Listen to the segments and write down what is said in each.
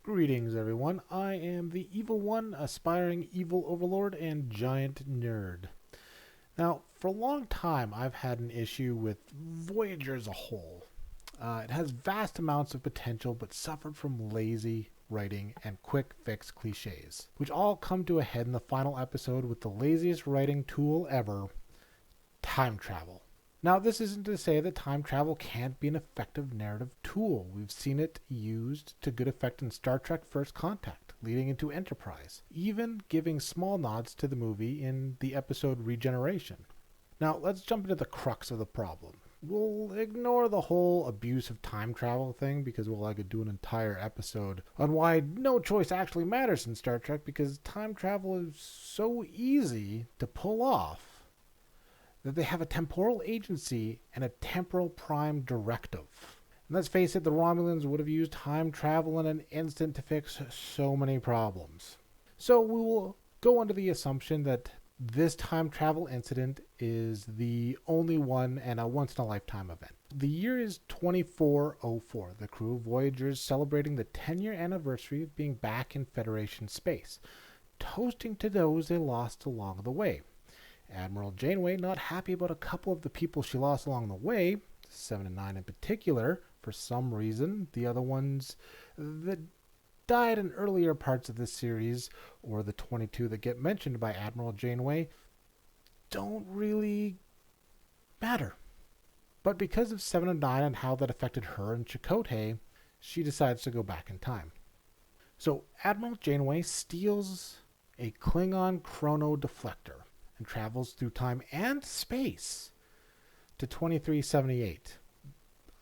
Greetings, everyone. I am the Evil One, aspiring evil overlord and giant nerd. Now, for a long time, I've had an issue with Voyager as a whole. It has vast amounts of potential, but suffered from lazy writing and quick fix cliches, which all come to a head in the final episode with the laziest writing tool ever: time travel. Now, this isn't to say that time travel can't be an effective narrative tool. We've seen it used to good effect in Star Trek First Contact, leading into Enterprise, even giving small nods to the movie in the episode Regeneration. Now, let's jump into the crux of the problem. We'll ignore the whole abuse of time travel thing because, well, I could do an entire episode on why no choice actually matters in Star Trek because time travel is so easy to pull off that they have a temporal agency and a temporal prime directive. And let's face it, the Romulans would have used time travel in an instant to fix so many problems. So we will go under the assumption that this time travel incident is the only one and a once-in-a-lifetime event. The year is 2404. The crew of Voyager is celebrating the 10-year anniversary of being back in Federation space, toasting to those they lost along the way. Admiral Janeway, not happy about a couple of the people she lost along the way, 7 and 9 in particular, for some reason. The other ones that died in earlier parts of this series, or the 22 that get mentioned by Admiral Janeway, don't really matter. But because of 7 and 9 and how that affected her and Chakotay, she decides to go back in time. So Admiral Janeway steals a Klingon chrono deflector and travels through time and space to 2378.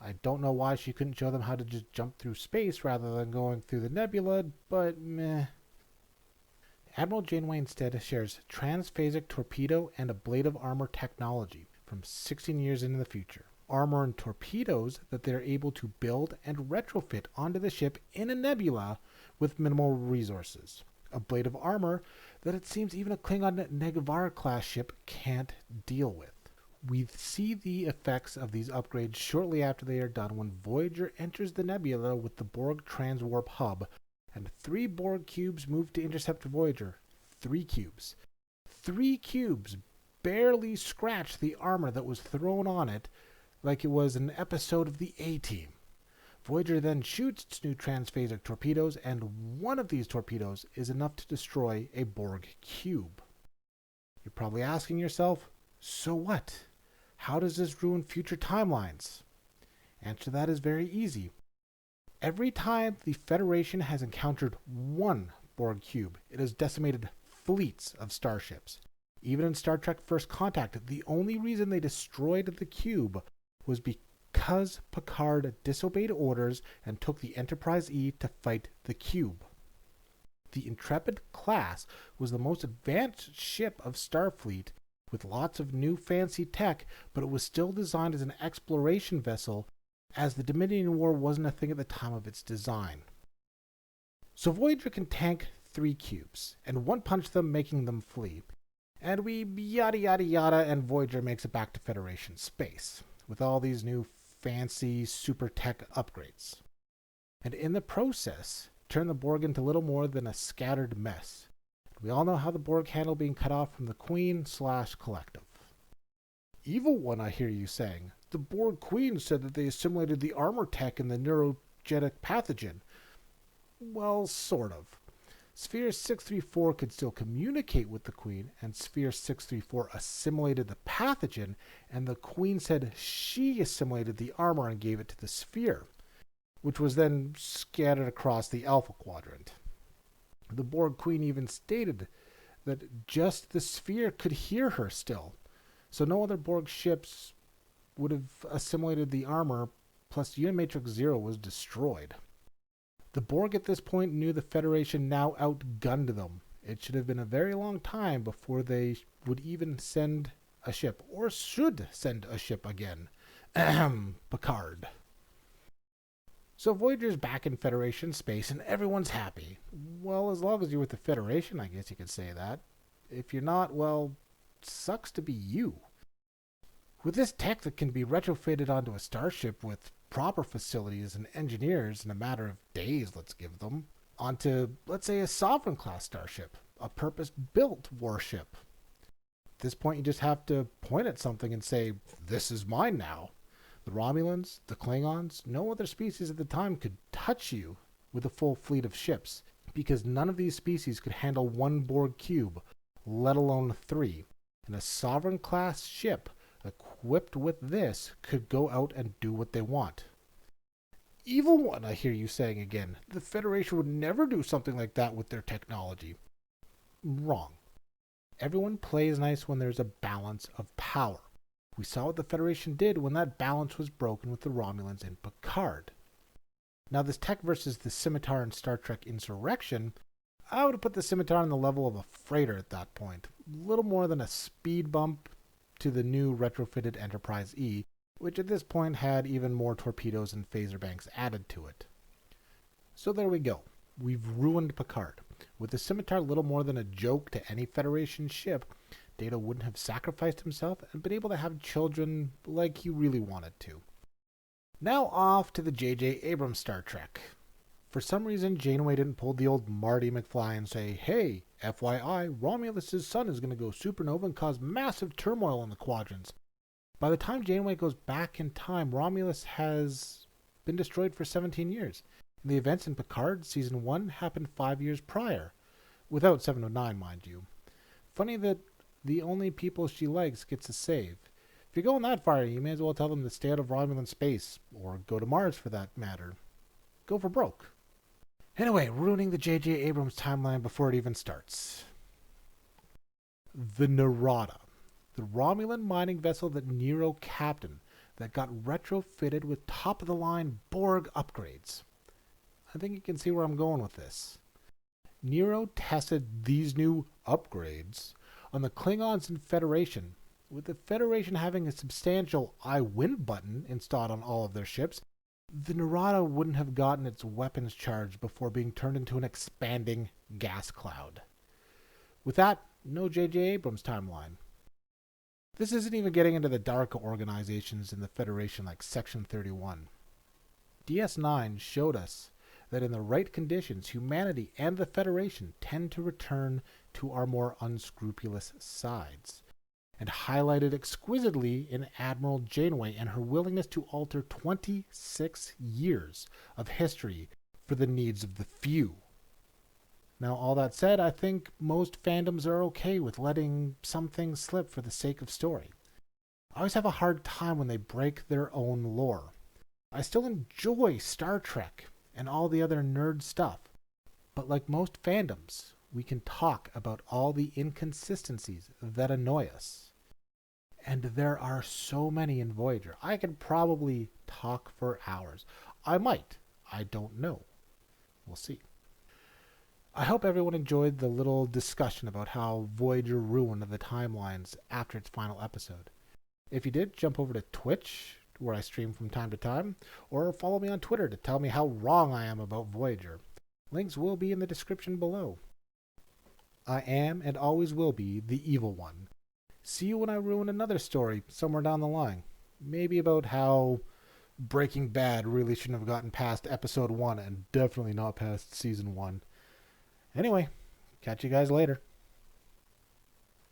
I don't know why she couldn't show them how to just jump through space rather than going through the nebula, but meh. Admiral Janeway instead shares transphasic torpedo and ablative armor technology from 16 years into the future. Armor and torpedoes that they are able to build and retrofit onto the ship in a nebula with minimal resources. Ablative armor that it seems even a Klingon Negvar-class ship can't deal with. We see the effects of these upgrades shortly after they are done when Voyager enters the nebula with the Borg transwarp hub, and 3 Borg cubes move to intercept Voyager. 3 cubes. 3 cubes barely scratch the armor that was thrown on it like it was an episode of the A-Team. Voyager then shoots its new transphasic torpedoes, and one of these torpedoes is enough to destroy a Borg cube. You're probably asking yourself, so what? How does this ruin future timelines? Answer to that is very easy. Every time the Federation has encountered one Borg cube, it has decimated fleets of starships. Even in Star Trek First Contact, the only reason they destroyed the cube was because Picard disobeyed orders and took the Enterprise E to fight the cube. The Intrepid class was the most advanced ship of Starfleet with lots of new fancy tech, but it was still designed as an exploration vessel as the Dominion War wasn't a thing at the time of its design. So Voyager can tank 3 cubes and one-punch them, making them flee. And we yada yada yada, and Voyager makes it back to Federation space with all these new fancy super tech upgrades. And in the process, turn the Borg into little more than a scattered mess. We all know how the Borg handle being cut off from the Queen/Collective. Evil One, I hear you saying. The Borg Queen said that they assimilated the armor tech and the neurogenic pathogen. Well, sort of. Sphere 634 could still communicate with the Queen, and Sphere 634 assimilated the pathogen, and the Queen said she assimilated the armor and gave it to the Sphere, which was then scattered across the Alpha Quadrant. The Borg Queen even stated that just the Sphere could hear her still, so no other Borg ships would have assimilated the armor, plus Unimatrix Zero was destroyed. The Borg at this point knew the Federation now outgunned them. It should have been a very long time before they would even send a ship, or should send a ship again. Ahem, Picard. So Voyager's back in Federation space and everyone's happy. Well, as long as you're with the Federation, I guess you could say that. If you're not, well, sucks to be you. With this tech that can be retrofitted onto a starship with proper facilities and engineers in a matter of days, let's give them, onto, let's say, a Sovereign class starship, a purpose-built warship. At this point, you just have to point at something and say, this is mine now. The Romulans, the Klingons, no other species at the time could touch you with a full fleet of ships, because none of these species could handle one Borg cube, let alone 3. And a Sovereign class ship equipped with this could go out and do what they want. Evil One, I hear you saying again. The Federation would never do something like that with their technology. Wrong. Everyone plays nice when there's a balance of power. We saw what the Federation did when that balance was broken with the Romulans in Picard. Now, this tech versus the Scimitar in Star Trek Insurrection, I would have put the Scimitar on the level of a freighter at that point. A little more than a speed bump to the new retrofitted Enterprise E, which at this point had even more torpedoes and phaser banks added to it. So there we go. We've ruined Picard. With the Scimitar little more than a joke to any Federation ship, Data wouldn't have sacrificed himself and been able to have children like he really wanted to. Now off to the J.J. Abrams Star Trek. For some reason, Janeway didn't pull the old Marty McFly and say, hey, FYI, Romulus' sun is going to go supernova and cause massive turmoil in the quadrants. By the time Janeway goes back in time, Romulus has been destroyed for 17 years. And the events in Picard Season 1 happened 5 years prior. Without 709, mind you. Funny that the only people she likes gets a save. If you're going that far, you may as well tell them to stay out of Romulan space, or go to Mars for that matter. Go for broke. Anyway, ruining the J.J. Abrams timeline before it even starts. The Narada. The Romulan mining vessel that Nero captained that got retrofitted with top-of-the-line Borg upgrades. I think you can see where I'm going with this. Nero tested these new upgrades on the Klingons and Federation, with the Federation having a substantial I win button installed on all of their ships. The Narada wouldn't have gotten its weapons charged before being turned into an expanding gas cloud. With that, no J.J. Abrams timeline. This isn't even getting into the darker organizations in the Federation like Section 31. DS9 showed us that in the right conditions, humanity and the Federation tend to return to our more unscrupulous sides, and highlighted exquisitely in Admiral Janeway and her willingness to alter 26 years of history for the needs of the few. Now, all that said, I think most fandoms are okay with letting some things slip for the sake of story. I always have a hard time when they break their own lore. I still enjoy Star Trek and all the other nerd stuff, but like most fandoms, we can talk about all the inconsistencies that annoy us. And there are so many in Voyager. I could probably talk for hours. I might. I don't know. We'll see. I hope everyone enjoyed the little discussion about how Voyager ruined the timelines after its final episode. If you did, jump over to Twitch, where I stream from time to time, or follow me on Twitter to tell me how wrong I am about Voyager. Links will be in the description below. I am and always will be the Evil One. See you when I ruin another story somewhere down the line. Maybe about how Breaking Bad really shouldn't have gotten past episode 1 and definitely not past season 1. Anyway, catch you guys later.